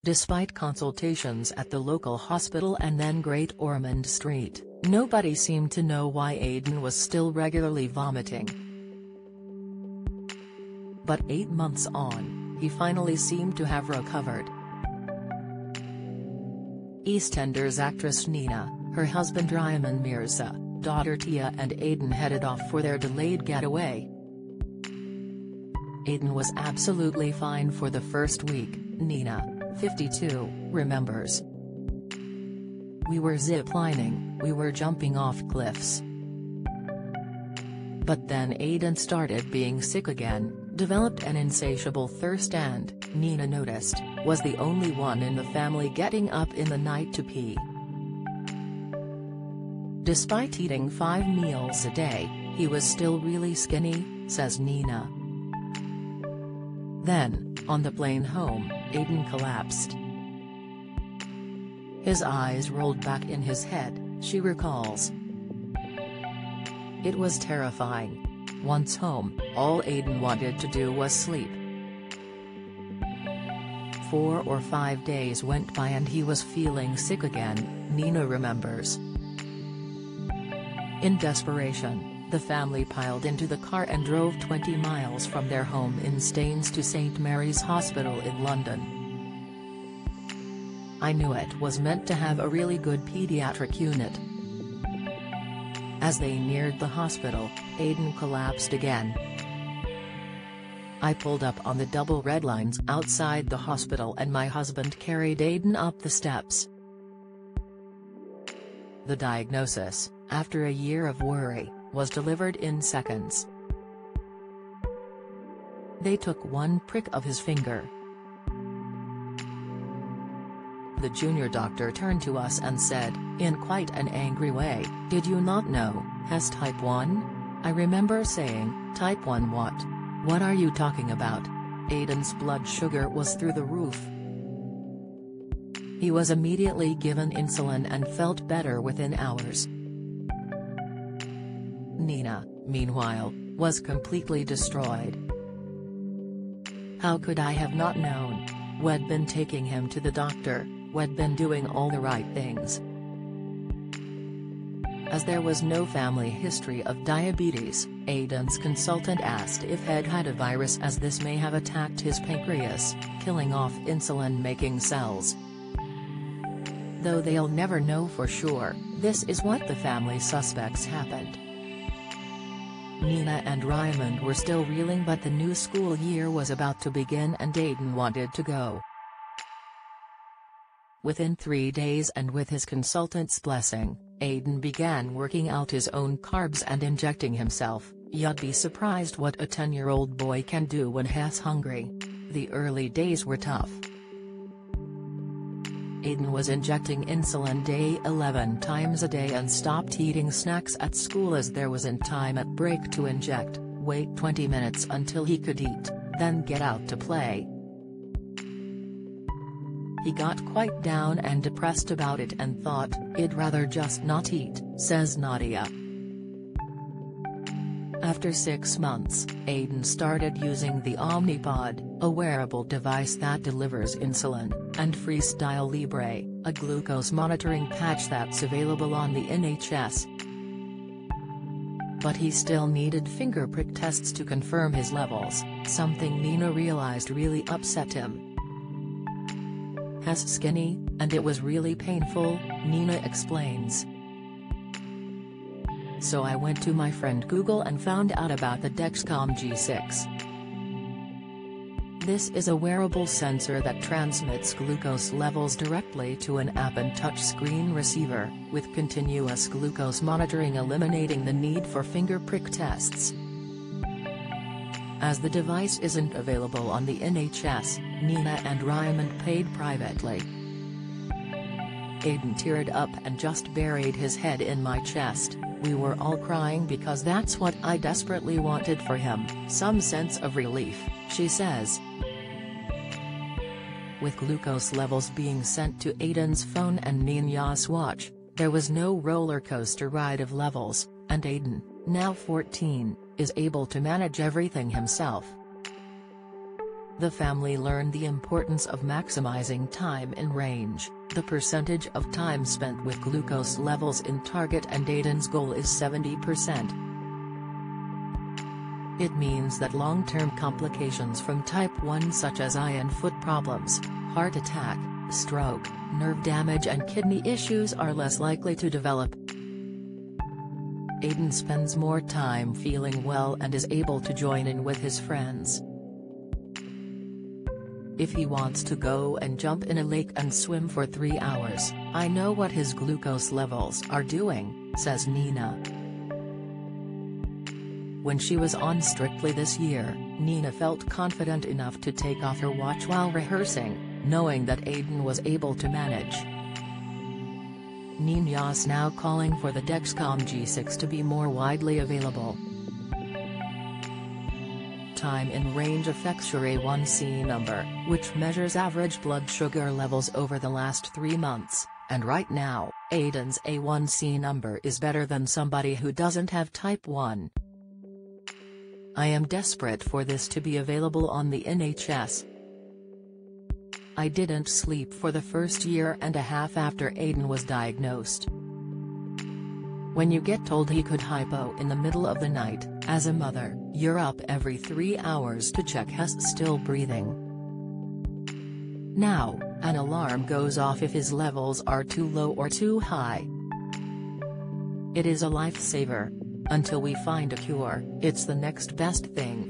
Despite consultations at the local hospital and then Great Ormond Street, nobody seemed to know why Aidan was still regularly vomiting. But 8 months on, he finally seemed to have recovered. EastEnders actress Nina, her husband Ryan Mirza, daughter Tia and Aidan headed off for their delayed getaway. Aidan was absolutely fine for the first week, Nina, 52, remembers. We were ziplining, we were jumping off cliffs. But then Aidan started being sick again, developed an insatiable thirst and, Nina noticed, was the only one in the family getting up in the night to pee. Despite eating 5 meals a day, he was still really skinny, says Nina. Then, on the plane home, Aidan collapsed. His eyes rolled back in his head, she recalls. It was terrifying. Once home, all Aidan wanted to do was sleep. 4 or 5 days went by and he was feeling sick again, Nina remembers. In desperation, the family piled into the car and drove 20 miles from their home in Staines to St Mary's Hospital in London. I knew it was meant to have a really good paediatric unit. As they neared the hospital, Aidan collapsed again. I pulled up on the double red lines outside the hospital and my husband carried Aidan up the steps. The diagnosis, after a year of worry, was delivered in seconds. They took one prick of his finger. The junior doctor turned to us and said, in quite an angry way, "Did you not know, has type 1? I remember saying, type 1 what? What are you talking about?" Aidan's blood sugar was through the roof. He was immediately given insulin and felt better within hours. Nina, meanwhile, was completely destroyed. How could I have not known? We'd been taking him to the doctor, we'd been doing all the right things. As there was no family history of diabetes, Aidan's consultant asked if he'd had a virus as this may have attacked his pancreas, killing off insulin-making cells. Though they'll never know for sure, this is what the family suspects happened. Nina and Ryan were still reeling, but the new school year was about to begin and Aidan wanted to go. Within 3 days and with his consultant's blessing, Aidan began working out his own carbs and injecting himself. You'd be surprised what a 10-year-old boy can do when he's hungry. The early days were tough. Aidan was injecting insulin 11 times a day and stopped eating snacks at school as there wasn't time at break to inject, wait 20 minutes until he could eat, then get out to play. He got quite down and depressed about it and thought, "I'd rather just not eat," says Nadia. After 6 months, Aidan started using the Omnipod, a wearable device that delivers insulin, and Freestyle Libre, a glucose monitoring patch that's available on the NHS. But he still needed finger prick tests to confirm his levels, something Nina realized really upset him. "He's skinny, and it was really painful," Nina explains. "So I went to my friend Google and found out about the Dexcom G6. This is a wearable sensor that transmits glucose levels directly to an app and touchscreen receiver, with continuous glucose monitoring eliminating the need for finger prick tests. As the device isn't available on the NHS, Nina and Ryan paid privately. Aidan teared up and just buried his head in my chest. We were all crying because that's what I desperately wanted for him, some sense of relief," she says. With glucose levels being sent to Aidan's phone and Nina's watch, there was no roller coaster ride of levels, and Aidan, now 14, is able to manage everything himself. The family learned the importance of maximizing time in range. The percentage of time spent with glucose levels in target, and Aiden's goal is 70%. It means that long-term complications from type 1 such as eye and foot problems, heart attack, stroke, nerve damage and kidney issues are less likely to develop. Aiden spends more time feeling well and is able to join in with his friends. If he wants to go and jump in a lake and swim for 3 hours, I know what his glucose levels are doing, says Nina. When she was on Strictly this year, Nina felt confident enough to take off her watch while rehearsing, knowing that Aiden was able to manage. Nina's now calling for the Dexcom G6 to be more widely available. Time in range affects your A1C number, which measures average blood sugar levels over the last 3 months, and right now, Aiden's A1C number is better than somebody who doesn't have type 1. I am desperate for this to be available on the NHS. I didn't sleep for the first year and a half after Aiden was diagnosed. When you get told he could hypo in the middle of the night, as a mother, you're up every 3 hours to check he's still breathing. Now, an alarm goes off if his levels are too low or too high. It is a lifesaver. Until we find a cure, it's the next best thing.